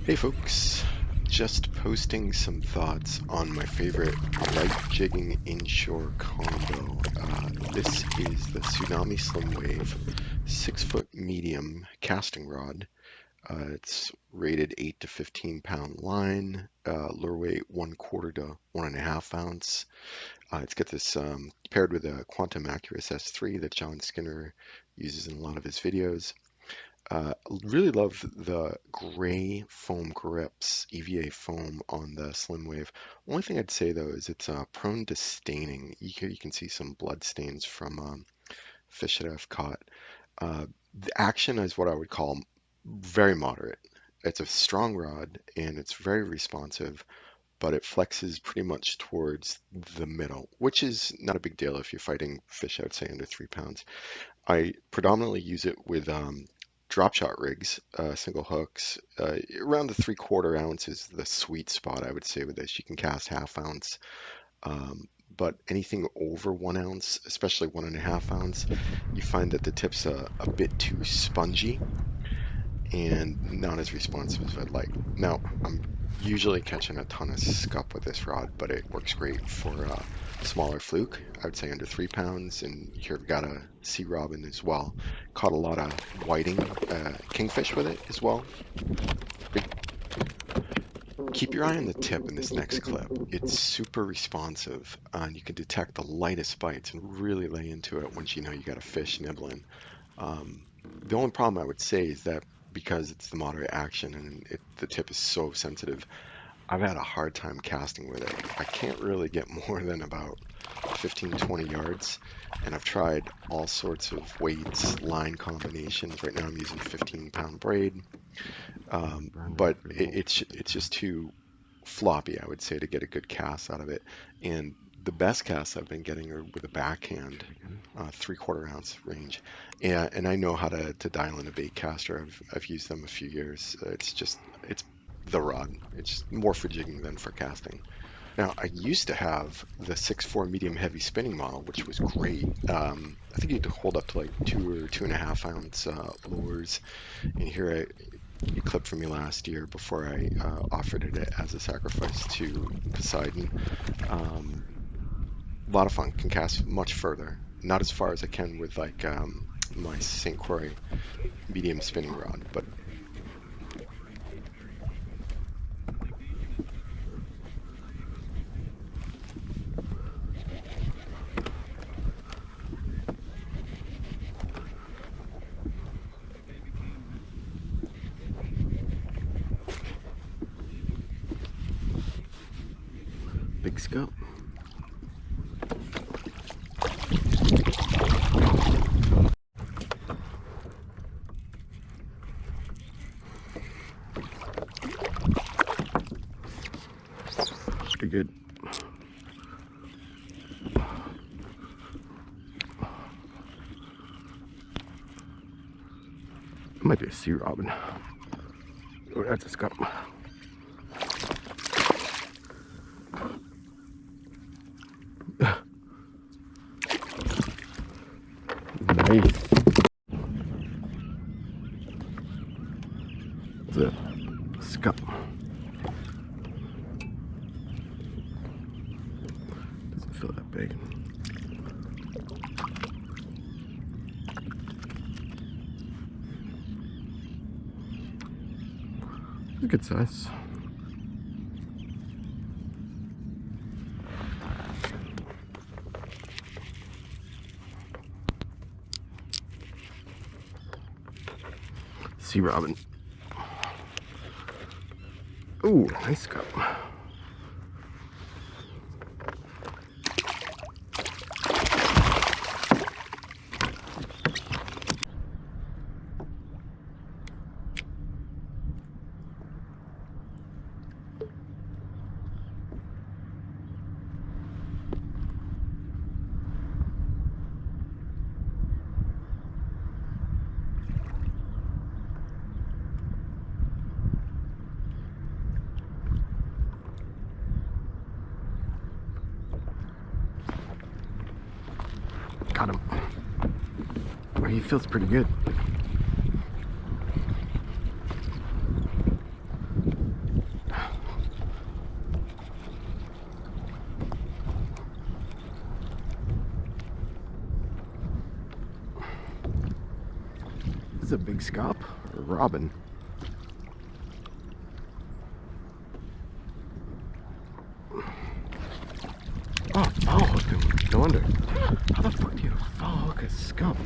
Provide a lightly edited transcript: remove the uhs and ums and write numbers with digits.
Hey folks, just posting some thoughts on my favorite light jigging inshore combo. This is the Tsunami Slimwave 6-foot medium casting rod. It's rated 8 to 15 pound line, lure weight 1/4 to 1.5 ounce. It's got this paired with a Quantum Accurist S3 that John Skinner uses in a lot of his videos. Really love the gray foam grips, EVA foam on the Slimwave. Only thing I'd say though is it's prone to staining. Here you can see some blood stains from fish that I've caught. The action is what I would call very moderate. It's a strong rod and it's very responsive, but it flexes pretty much towards the middle, which is not a big deal if you're fighting fish, I would say, under 3 pounds. I predominantly use it with drop shot rigs, single hooks. Around the 3/4 ounce is the sweet spot, I would say, with this. You can cast 1/2 ounce, but anything over 1 ounce, especially 1.5 ounce, you find that the tip's a bit too spongy and not as responsive as I'd like. Now, I'm usually catching a ton of scup with this rod, but it works great for smaller fluke, I would say under 3 pounds, and here I've got a sea robin as well. Caught a lot of whiting, kingfish with it as well. Keep your eye on the tip in this next clip. It's super responsive, and you can detect the lightest bites and really lay into it once you know you got a fish nibbling. The only problem I would say is that because it's the moderate action and the tip is so sensitive, I've had a hard time casting with it. I can't really get more than about 15-20 yards, and I've tried all sorts of weights, line combinations. Right now I'm using 15-pound braid, but it's just too floppy, I would say, to get a good cast out of it. And the best casts I've been getting are with a backhand, 3/4 ounce range. And I know how to dial in a bait caster. I've used them a few years. It's the rod. It's more for jigging than for casting. Now, I used to have the 6'4" medium heavy spinning model, which was great. I think you could hold up to like 2 or 2.5 ounce lures. And here you clipped for me last year before I offered it as a sacrifice to Poseidon. A lot of fun. Can cast much further. Not as far as I can with like my St. Croix medium spinning rod, but big scup. Pretty good. It might be a sea robin. Oh, that's a scup. Nice. It's a scup. Doesn't feel that big. It's a good size. Sea robin. Ooh, nice scup. Got him. Oh, he feels pretty good. is a big scup or robbin. Oh, foul hook him. No wonder. How the fuck do you foul hook a scup?